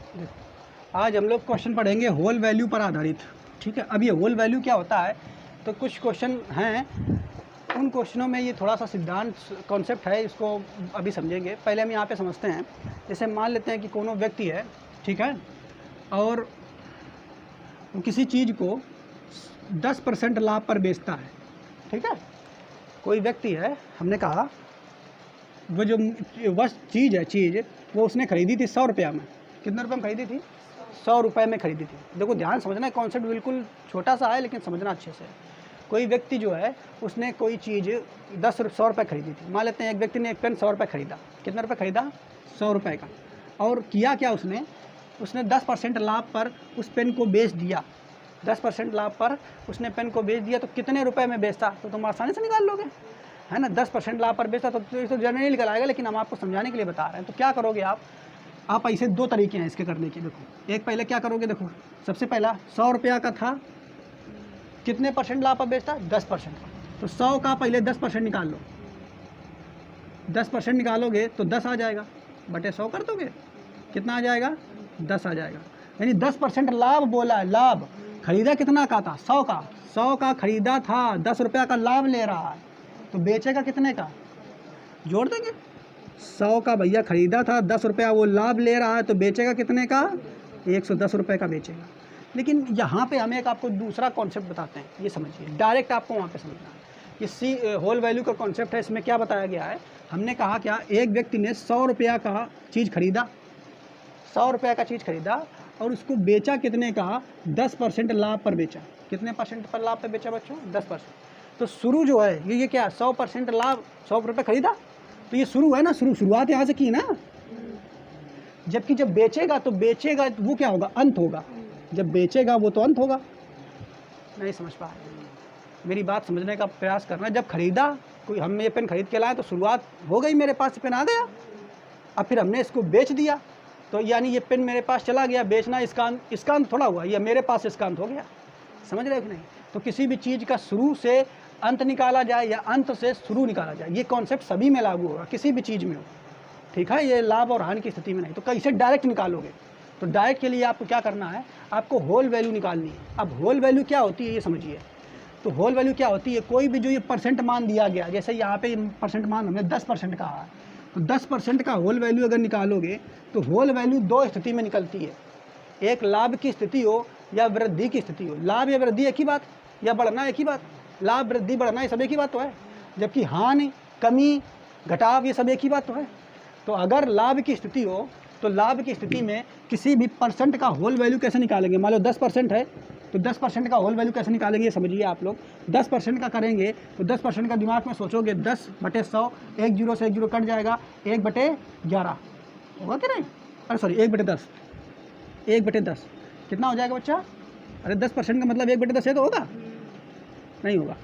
आज हम लोग क्वेश्चन पढ़ेंगे होल वैल्यू पर आधारित। ठीक है, अब ये होल वैल्यू क्या होता है, तो कुछ क्वेश्चन हैं, उन क्वेश्चनों में ये थोड़ा सा सिद्धांत कॉन्सेप्ट है, इसको अभी समझेंगे। पहले हम यहाँ पे समझते हैं। जैसे मान लेते हैं कि कोनो व्यक्ति है, ठीक है, और वो किसी चीज़ को 10% लाभ पर बेचता है। ठीक है, कोई व्यक्ति है, हमने कहा वो जो चीज़ है, चीज़ वो उसने खरीदी थी 100 रुपया में। कितने रुपये में खरीदी थी? 100 रुपये में खरीदी थी। देखो ध्यान समझना, कॉन्सेप्ट बिल्कुल छोटा सा है लेकिन समझना अच्छे से। कोई व्यक्ति जो है उसने कोई चीज़ 100 रुपये खरीदी थी। मान लेते हैं एक व्यक्ति ने एक पेन 100 रुपये खरीदा। कितने रुपये खरीदा? 100 रुपये का। और किया क्या उसने 10% लाभ पर उस पेन को बेच दिया। 10% लाभ पर उसने पेन को बेच दिया, तो कितने रुपए में बेचता? तो तुम आसानी से निकाल लोगे, है ना। 10% लाभ पर बेचता तो जनरली निकल आएगा, लेकिन हम आपको समझाने के लिए बता रहे हैं। तो क्या करोगे आप ऐसे दो तरीके हैं इसके करने के। देखो, एक पहले क्या करोगे, देखो सबसे पहला 100 रुपया का था, कितने % लाभ पर बेचता? 10%। तो 100 का पहले 10% निकाल लो। 10% निकालोगे तो 10 आ जाएगा, बटे 100 कर दोगे, कितना आ जाएगा? 10 आ जाएगा। यानी 10% लाभ बोला है, लाभ। खरीदा कितना का था? 100 का। 100 का खरीदा था, 10 रुपया का लाभ ले रहा है, तो बेचेगा कितने का? जोड़ देंगे। 100 का भैया खरीदा था, 10 रुपया वो लाभ ले रहा है, तो बेचेगा कितने का? 110 रुपये का बेचेगा। लेकिन यहाँ पे हम एक आपको दूसरा कॉन्सेप्ट बताते हैं, ये समझिए, डायरेक्ट आपको वहाँ पे समझना है। ये होल वैल्यू का कॉन्सेप्ट है। इसमें क्या बताया गया है, हमने कहा क्या, एक व्यक्ति ने 100 रुपया का चीज़ खरीदा, 100 रुपये का चीज़ खरीदा और उसको बेचा कितने का? 10% लाभ पर बेचा। कितने % पर लाभ पर बेचा बच्चों? 10%। तो शुरू जो है ये क्या, 100% लाभ, 100 रुपये खरीदा, तो ये शुरू है ना, शुरुआत यहाँ से की ना। जबकि जब बेचेगा तो वो क्या होगा? अंत होगा। जब बेचेगा वो तो अंत होगा। नहीं समझ पाए, मेरी बात समझने का प्रयास करना। जब खरीदा, कोई हम ये पेन खरीद के लाए तो शुरुआत हो गई, मेरे पास पेन आ गया। अब फिर हमने इसको बेच दिया, तो यानी ये पेन मेरे पास चला गया। बेचना इसका अंत थोड़ा हुआ, ये मेरे पास इसका अंत हो गया। समझ रहे हो कि नहीं? तो किसी भी चीज़ का शुरू से अंत निकाला जाए या अंत से शुरू निकाला जाए, ये कॉन्सेप्ट सभी में लागू होगा, किसी भी चीज़ में हो। ठीक है, ये लाभ और हानि की स्थिति में नहीं। तो कैसे डायरेक्ट निकालोगे? तो डायरेक्ट के लिए आपको क्या करना है, आपको होल वैल्यू निकालनी है। अब होल वैल्यू क्या होती है ये समझिए। तो होल वैल्यू क्या होती है, कोई भी जो ये % मान दिया गया, जैसे यहाँ पे % मान हमने 10% कहा है, तो 10% का होल वैल्यू अगर निकालोगे तो होल वैल्यू दो स्थिति में निकलती है। एक लाभ की स्थिति हो या वृद्धि की स्थिति हो। लाभ या वृद्धि एक ही बात, या बढ़ना एक ही बात। लाभ वृद्धि बढ़ना ये सब एक ही बात तो है, जबकि हानि कमी घटाव ये सब एक ही बात तो है। तो अगर लाभ की स्थिति हो तो लाभ की स्थिति में किसी भी % का होल वैल्यू कैसे निकालेंगे? मान लो 10% है, तो 10% का होल वैल्यू कैसे निकालेंगे समझिए आप लोग। 10% का करेंगे तो 10% का दिमाग में सोचोगे, 10/100, 1 0 से 1 0 कट जाएगा, 1/11 होगा कि नहीं? अरे सॉरी, 1/10, 1/10 कितना हो जाएगा बच्चा? अरे 10% का मतलब 1/10 है तो होगा? नहीं होगा।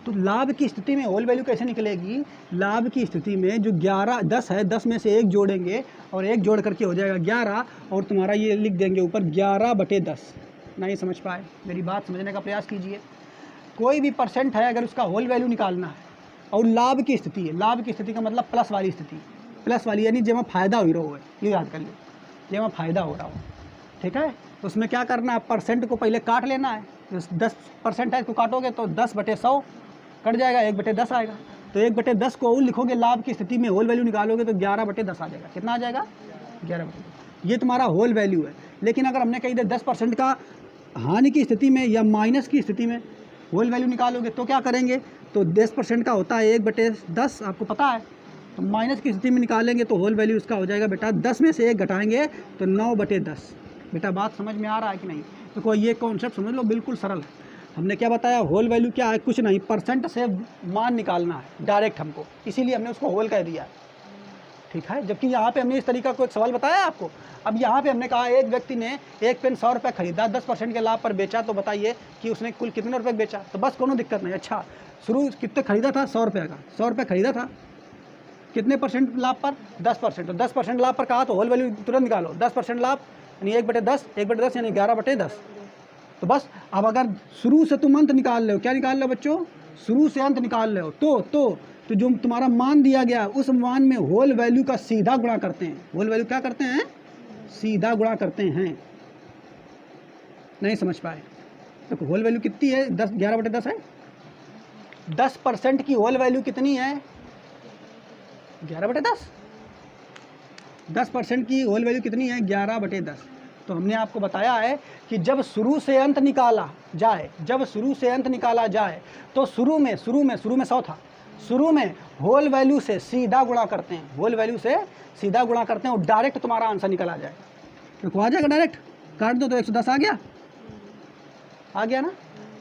तो लाभ की स्थिति में होल वैल्यू कैसे निकलेगी? लाभ की स्थिति में जो 10 है, 10 में से 1 जोड़ेंगे और 1 जोड़ करके हो जाएगा 11, और तुम्हारा ये लिख देंगे ऊपर 11/10। नहीं समझ पाए, मेरी बात समझने का प्रयास कीजिए। कोई भी % है, अगर उसका होल वैल्यू निकालना है और लाभ की स्थिति है, लाभ की स्थिति का मतलब प्लस वाली स्थिति, प्लस वाली यानी जब फ़ायदा हो रहा हो, ये याद कर लो, जब फ़ायदा हो रहा हो। ठीक है, तो उसमें क्या करना है, % को पहले काट लेना है। 10% है, इसको काटोगे तो 10/100 कट जाएगा, 1/10 आएगा। तो 1/10 को लिखोगे लाभ की स्थिति में, होल वैल्यू निकालोगे तो 11/10 आ जाएगा। कितना आ जाएगा? 11/10। ये तुम्हारा होल वैल्यू है। लेकिन अगर हमने कही 10% का हानि की स्थिति में या माइनस की स्थिति में होल वैल्यू निकालोगे तो क्या करेंगे? तो 10% का होता है 1/10, आपको पता है। तो माइनस की स्थिति में निकालेंगे तो होल वैल्यू इसका हो जाएगा बेटा, 10 में से 1 घटाएंगे तो 9/10। बेटा बात समझ में आ रहा है कि नहीं? तो कोई ये कॉन्सेप्ट समझ लो, बिल्कुल सरल है। हमने क्या बताया, होल वैल्यू क्या है? कुछ नहीं, % से मान निकालना है डायरेक्ट हमको, इसीलिए हमने उसको होल कह दिया। ठीक है, जबकि यहाँ पे हमने इस तरीका को एक सवाल बताया आपको। अब यहाँ पे हमने कहा एक व्यक्ति ने एक पेन 100 रुपये खरीदा, 10% के लाभ पर बेचा, तो बताइए कि उसने कुल कितने रुपये बेचा? तो बस कोनो दिक्कत नहीं। अच्छा, शुरू कितने खरीदा था? 100 रुपये का, 100 रुपये खरीदा था, कितने % लाभ पर? 10%। तो 10% लाभ पर कहा तो होल वैल्यू तुरंत निकालो। 10% लाभ यानी 1/10, 1/10 यानी 11/10। तो बस अब अगर शुरू से तुम अंत निकाल रहे हो, क्या निकाल रहे हो बच्चों? शुरू से अंत निकाल रहे हो, तो जो तुम्हारा मान दिया गया उस मान में होल वैल्यू का सीधा गुणा करते हैं। होल वैल्यू क्या करते हैं? सीधा गुणा करते हैं। नहीं समझ पाए? तो होल वैल्यू कितनी है? 10, 11/10 है। 10% की होल वैल्यू कितनी है? 11/10। 10% की होल वैल्यू कितनी है? 11/10। तो हमने आपको बताया है कि जब शुरू से अंत निकाला जाए, जब शुरू से अंत निकाला जाए तो शुरू में 100 था, शुरू में होल वैल्यू से सीधा गुणा करते हैं, होल वैल्यू से सीधा गुणा करते हैं और डायरेक्ट तुम्हारा आंसर निकल आ जाएगा। तो आ जाएगा डायरेक्ट, काट दो तो 110 आ गया ना।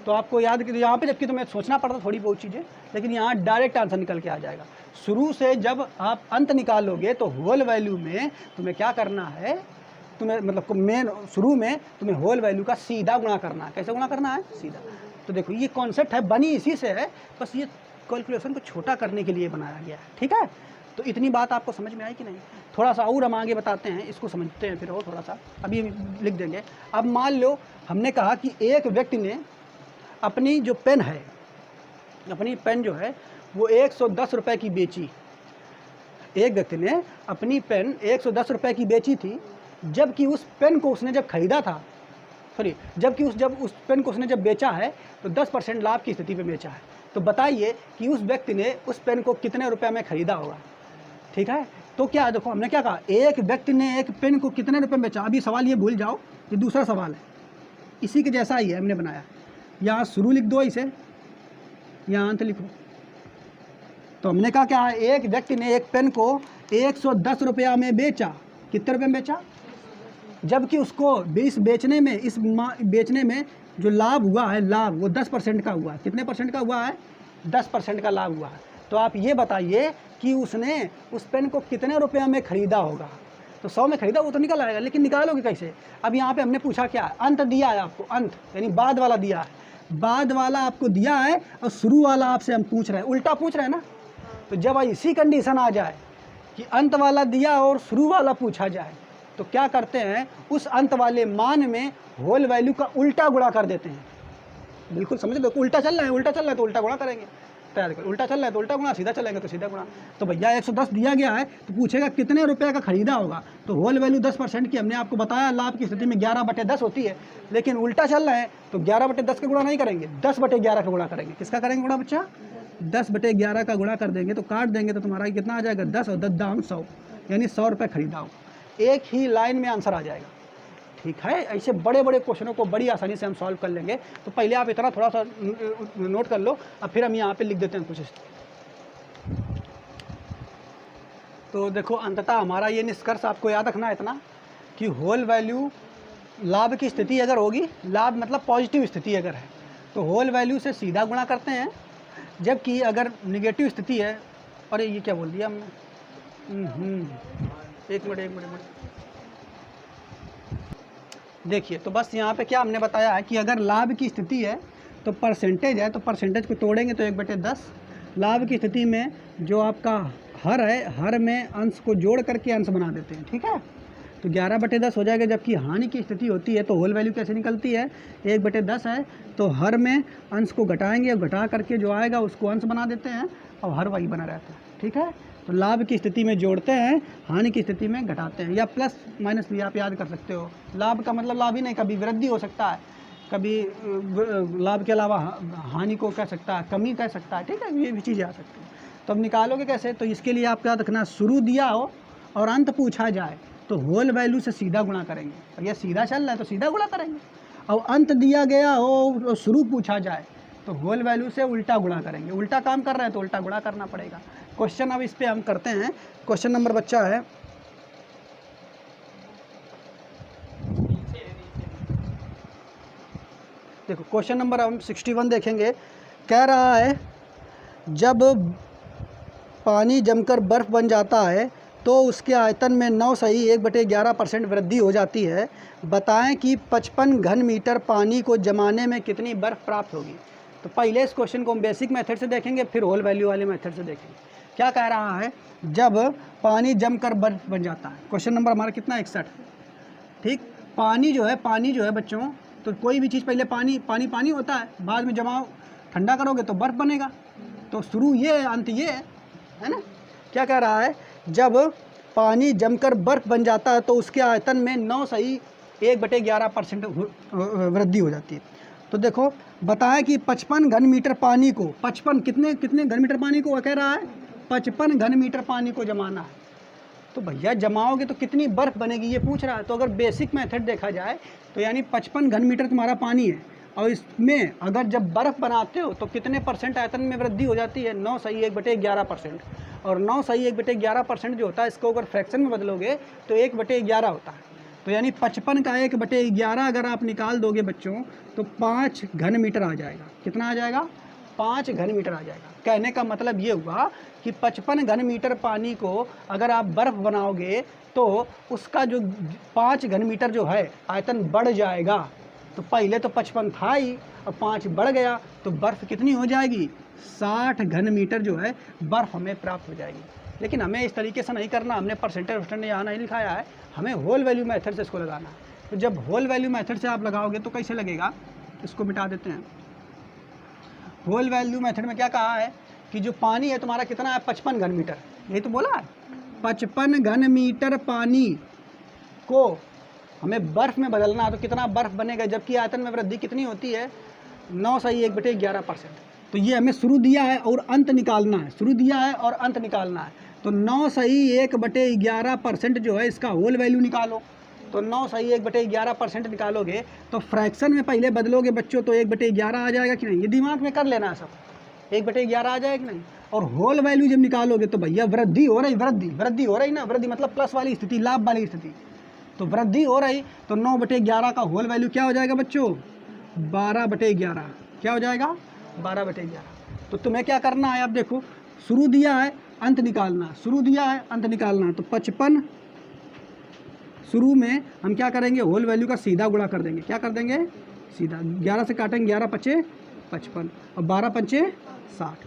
तो आपको याद कि यहाँ पे जबकि तुम्हें सोचना पड़ता थोड़ी बहुत चीज़ें, लेकिन यहाँ डायरेक्ट आंसर निकल के आ जाएगा। शुरू से जब आप अंत निकालोगे तो होल वैल्यू में तुम्हें क्या करना है, तुम्हें मतलब मेन शुरू में तुम्हें होल वैल्यू का सीधा गुणा करना है। कैसे गुणा करना है? सीधा। तो देखो ये कॉन्सेप्ट है, बनी इसी से है, बस ये कैलकुलेशन को छोटा करने के लिए बनाया गया है। ठीक है, तो इतनी बात आपको समझ में आई कि नहीं? थोड़ा सा और हम आगे बताते हैं, इसको समझते हैं फिर और थोड़ा सा, अभी लिख देंगे। अब मान लो हमने कहा कि एक व्यक्ति ने अपनी जो पेन है, अपनी पेन जो है वो 110 रुपये की बेची। एक व्यक्ति ने अपनी पेन 110 रुपये की बेची थी, जबकि उस पेन को उसने जब खरीदा था, जब उस पेन को उसने जब बेचा है तो 10% लाभ की स्थिति में बेचा है। तो बताइए कि उस व्यक्ति ने उस पेन को कितने रुपए में खरीदा होगा? ठीक है, तो क्या देखो हमने क्या कहा, एक व्यक्ति ने एक पेन को कितने रुपए में बेचा। अभी सवाल ये भूल जाओ, ये दूसरा सवाल है, इसी के जैसा ही है, हमने बनाया। यहाँ शुरू लिख दो इसे, यहाँ अंत लिखो। तो हमने कहा क्या है, एक व्यक्ति ने एक पेन को 110 रुपया में बेचा। कितने रुपये में बेचा? जबकि उसको बेचने में जो लाभ हुआ है, लाभ वो 10% का हुआ है। कितने परसेंट का हुआ है? 10% का लाभ हुआ है। तो आप ये बताइए कि उसने उस पेन को कितने रुपये में ख़रीदा होगा? तो 100 में ख़रीदा वो तो निकल आएगा, लेकिन निकालोगे कैसे? अब यहाँ पे हमने पूछा क्या है, अंत दिया है आपको, अंत यानी बाद वाला दिया है, बाद वाला आपको दिया है और शुरू वाला आपसे हम पूछ रहे हैं, उल्टा पूछ रहे हैं ना। तो जब इसी कंडीशन आ जाए कि अंत वाला दिया और शुरू वाला पूछा जाए तो क्या करते हैं, उस अंत वाले मान में होल वैल्यू का उल्टा गुणा कर देते हैं। बिल्कुल समझ लो, उल्टा चल रहा है तो उल्टा गुणा करेंगे, तैयार कर, उल्टा चल रहा है तो उल्टा गुणा, सीधा चलेंगे तो सीधा गुणा। तो भैया 110 दिया गया है तो पूछेगा कितने रुपए का खरीदा होगा। तो होल वैल्यू 10% की, हमने आपको बताया लाभ की स्थिति में 11/10 होती है, लेकिन उल्टा चल रहा है तो 11/10 का गुणा नहीं करेंगे, 10/11 का गुणा करेंगे। किसका करेंगे गुणा बच्चा? 10/11 का गुणा कर देंगे, तो काट देंगे तो तुम्हारा कितना आ जाएगा? 10 और 10 दाम 100, यानी 100 रुपये खरीदा हो। एक ही लाइन में आंसर आ जाएगा। ठीक है, ऐसे बड़े बड़े क्वेश्चनों को बड़ी आसानी से हम सॉल्व कर लेंगे। तो पहले आप इतना थोड़ा सा नोट कर लो, अब फिर हम यहाँ पे लिख देते हैं कुछ। तो देखो अंततः हमारा ये निष्कर्ष आपको याद रखना है इतना कि होल वैल्यू लाभ की स्थिति अगर होगी, लाभ मतलब पॉजिटिव स्थिति अगर है तो होल वैल्यू से सीधा गुणा करते हैं, जबकि अगर निगेटिव स्थिति है, अरे ये क्या बोल दिया हमने, एक मिनट देखिए। तो बस यहाँ पे क्या हमने बताया है कि अगर लाभ की स्थिति है तो परसेंटेज है, तो परसेंटेज को तोड़ेंगे तो 1/10। लाभ की स्थिति में जो आपका हर है, हर में अंश को जोड़ करके अंश बना देते हैं। ठीक है, तो 11/10 हो जाएगा। जबकि हानि की स्थिति होती है तो होल वैल्यू कैसे निकलती है? 1/10 है, तो हर में अंश को घटाएंगे और घटा करके जो आएगा उसको अंश बना देते हैं और हर वही बना रहता है। ठीक है, तो लाभ की स्थिति में जोड़ते हैं, हानि की स्थिति में घटाते हैं, या प्लस माइनस भी आप याद कर सकते हो। लाभ का मतलब लाभ ही नहीं, कभी वृद्धि हो सकता है, कभी लाभ के अलावा हानि को कह सकता है, कमी कह सकता है। ठीक है, ये भी चीज़ें आ सकती हैं। तो अब निकालोगे कैसे? तो इसके लिए आप याद रखना, शुरू दिया हो और अंत पूछा जाए तो होल वैल्यू से सीधा गुणा करेंगे। और यह सीधा चल रहा है तो सीधा गुणा करेंगे, और अंत दिया गया हो और शुरू पूछा जाए तो होल वैल्यू से उल्टा गुणा करेंगे। उल्टा काम कर रहे हैं तो उल्टा गुणा करना पड़ेगा। क्वेश्चन अब इस पे हम करते हैं। क्वेश्चन नंबर बच्चा है, देखो क्वेश्चन नंबर हम 61 देखेंगे। कह रहा है जब पानी जमकर बर्फ़ बन जाता है तो उसके आयतन में 9 सही 1/11% वृद्धि हो जाती है। बताएं कि 55 घन मीटर पानी को जमाने में कितनी बर्फ़ प्राप्त होगी। तो पहले इस क्वेश्चन को हम बेसिक मेथड से देखेंगे, फिर होल वैल्यू वाले मेथड से देखेंगे। क्या कह रहा है, जब पानी जमकर बर्फ़ बन जाता है। क्वेश्चन नंबर हमारा कितना? 61। ठीक, पानी जो है बच्चों, तो कोई भी चीज़ पहले पानी होता है, बाद में जमाओ ठंडा करोगे तो बर्फ़ बनेगा। तो शुरू ये है, अंत ये है ना। क्या कह रहा है, जब पानी जमकर बर्फ़ बन जाता है तो उसके आयतन में 9.1/11% वृद्धि हो जाती है। तो देखो बताया कि 55 घन मीटर पानी को, 55 कितने कितने घन मीटर पानी को कह रहा है, 55 घन मीटर पानी को जमाना है। तो भैया जमाओगे तो कितनी बर्फ़ बनेगी ये पूछ रहा है। तो अगर बेसिक मेथड देखा जाए तो यानी 55 घन मीटर तुम्हारा पानी है और इसमें अगर जब बर्फ़ बनाते हो तो कितने परसेंट आयतन में वृद्धि हो जाती है, 9.1/11%। और 9.1/11% जो होता है इसको अगर फ्रैक्शन में बदलोगे तो 1/11 होता है। तो यानी 55 का 1/11 अगर आप निकाल दोगे बच्चों तो 5 घन मीटर आ जाएगा। कितना आ जाएगा? 5 घन मीटर आ जाएगा। कहने का मतलब ये हुआ कि 55 घन मीटर पानी को अगर आप बर्फ़ बनाओगे तो उसका जो 5 घन मीटर जो है आयतन बढ़ जाएगा। तो पहले तो 55 था ही और 5 बढ़ गया तो बर्फ़ कितनी हो जाएगी? 60 घन मीटर जो है बर्फ़ हमें प्राप्त हो जाएगी। लेकिन हमें इस तरीके से नहीं करना, हमने परसेंटेज यहाँ नहीं लिखाया है, हमें होल वैल्यू मेथड से इसको लगाना है। तो जब होल वैल्यू मेथड से आप लगाओगे तो कैसे लगेगा, इसको मिटा देते हैं। होल वैल्यू मेथड में क्या कहा है कि जो पानी है तुम्हारा कितना है? 55 घन मीटर, यही तो बोला है। 55 घन मीटर पानी को हमें बर्फ़ में बदलना है तो कितना बर्फ़ बनेगा, जबकि आयतन में वृद्धि कितनी होती है? 9.1/11%। तो ये हमें शुरू दिया है और अंत निकालना है, शुरू दिया है और अंत निकालना है। तो 9.1/11% जो है इसका होल वैल्यू निकालो। तो 9.1/11% निकालोगे तो फ्रैक्शन में पहले बदलोगे बच्चों तो 1/11 आ जाएगा कि नहीं, ये दिमाग में कर लेना है सब, 1/11 आ जाएगा कि नहीं। और होल वैल्यू जब निकालोगे तो भैया वृद्धि हो रही, वृद्धि हो रही ना, वृद्धि मतलब प्लस वाली स्थिति, लाभ वाली स्थिति। तो वृद्धि हो रही तो 9/11 का होल वैल्यू क्या हो जाएगा बच्चों? 12/11। क्या हो जाएगा? 12/11। तो तुम्हें क्या करना है, आप देखो शुरू दिया है अंत निकालना, शुरू दिया है अंत निकालना। तो 55 शुरू में हम क्या करेंगे, होल वैल्यू का सीधा गुणा कर देंगे। क्या कर देंगे? सीधा। 11 से काटेंगे, 11 पचे 55 और 12 पंचे 60।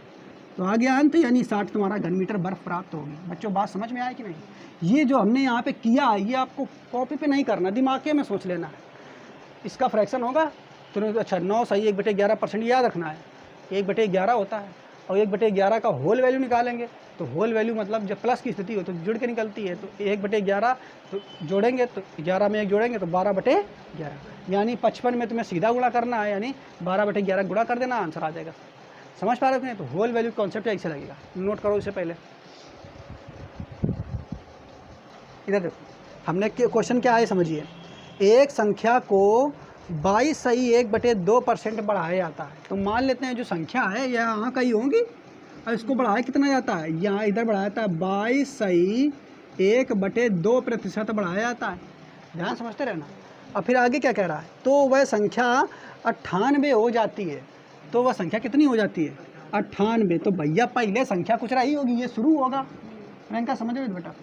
तो आ गया अंत, यानी 60 तुम्हारा घन मीटर बर्फ़ प्राप्त होगी। बच्चों बात समझ में आए कि नहीं? ये जो हमने यहाँ पे किया है ये आपको कॉपी पे नहीं करना, दिमाग में सोच लेना है। इसका फ्रैक्शन होगा तो अच्छा 9.1/11% याद रखना है, 1/11 होता है और 1/11 का होल वैल्यू निकालेंगे। तो होल वैल्यू मतलब जब प्लस की स्थिति हो तो जुड़ के निकलती है। तो 1/11 तो जोड़ेंगे तो 11 में 1 जोड़ेंगे तो 12/11, यानी 55 में तुम्हें सीधा गुणा करना है, यानी 12/11 गुणा कर देना, आंसर आ जाएगा। समझ पा रहे हो नहीं? तो होल वैल्यू कॉन्सेप्ट ऐसे लगेगा, नोट करो इसे पहले। इधर देखो हमने क्वेश्चन क्या है समझिए। एक संख्या को 22.1/2% बढ़ाया जाता है। तो मान लेते हैं जो संख्या है यह यहाँ का ही होगी और इसको बढ़ाया कितना जाता है, यहाँ इधर बढ़ाया जाता है 22.1/2% बढ़ाया जाता है। ध्यान समझते रहना। और फिर आगे क्या कह रहा है, तो वह संख्या 98 हो जाती है। तो वह संख्या कितनी हो जाती है? 98। तो भैया पहले संख्या कुछ रही होगी, ये शुरू होगा। प्रियंका समझ रहे बेटा,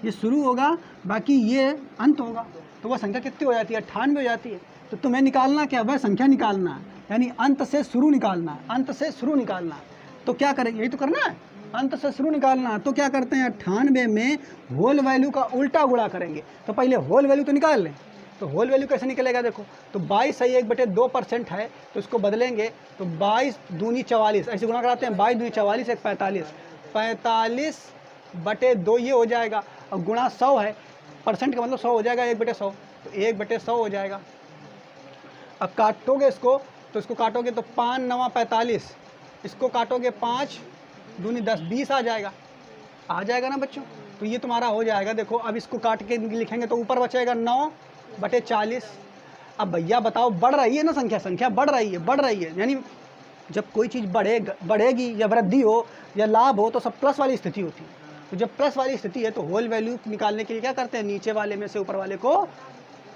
ये शुरू होगा बाकी ये अंत होगा। तो वह संख्या कितनी हो जाती है? 98 हो जाती है। तो तुम्हें निकालना क्या, वह संख्या निकालना है, यानी अंत से शुरू निकालना है, अंत से शुरू निकालना है। तो क्या करेंगे, यही तो करना है, अंत से शुरू निकालना है। तो क्या करते हैं, 98 में होल वैल्यू का उल्टा गुणा करेंगे। तो पहले होल वैल्यू तो निकाल लें। तो होल वैल्यू कैसे निकलेगा, देखो तो 22.1/2% है तो इसको बदलेंगे तो 22 दूनी 44, ऐसे गुणा कराते हैं, 22 दूनी 44 1 45, 45/2 ये हो जाएगा। और गुणा 100 है, परसेंट का मतलब 100 हो जाएगा, 1/100, तो 1/100 हो जाएगा। अब काटोगे इसको तो इसको काटोगे तो 5 9 45, इसको काटोगे 5 दूनी 10 20 आ जाएगा ना बच्चों। तो ये तुम्हारा हो जाएगा। देखो अब इसको काट के लिखेंगे तो ऊपर बचेगा 9/40। अब भैया बताओ बढ़ रही है ना संख्या बढ़ रही है, यानी जब कोई चीज़ बढ़ेगी या वृद्धि हो या लाभ हो तो सब प्लस वाली स्थिति होती है। तो जब प्लस वाली स्थिति है तो होल वैल्यू निकालने के लिए क्या करते हैं, नीचे वाले में से ऊपर वाले को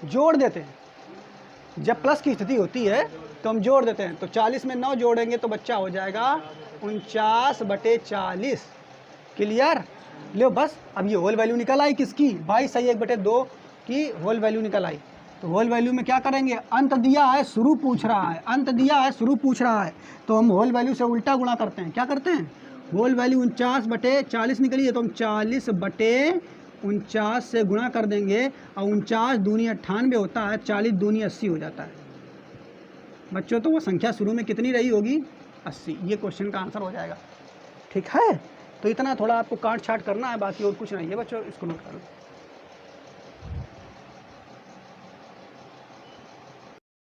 जोड़ देते हैं। जब प्लस की स्थिति होती है तो हम जोड़ देते हैं। तो 40 में 9 जोड़ेंगे तो बच्चा हो जाएगा 49/40। क्लियर? लो बस अब ये होल वैल्यू निकल आई किसकी, 22.1/2 की होल वैल्यू निकल आई। तो होल वैल्यू में क्या करेंगे, अंत दिया है शुरू पूछ रहा है, अंत दिया है शुरू पूछ रहा है, तो हम होल वैल्यू से उल्टा गुणा करते हैं। क्या करते हैं, होल वैल्यू 49/40 निकली है तो हम 40/49 से गुणा कर देंगे और 49 दूनी 98 होता है, 40 दूनी 80 हो जाता है बच्चों। तो वो संख्या शुरू में कितनी रही होगी, 80। ये क्वेश्चन का आंसर हो जाएगा। ठीक है, तो इतना थोड़ा आपको काट छाट करना है, बाकी और कुछ नहीं है बच्चों, इसको नोट कर लो।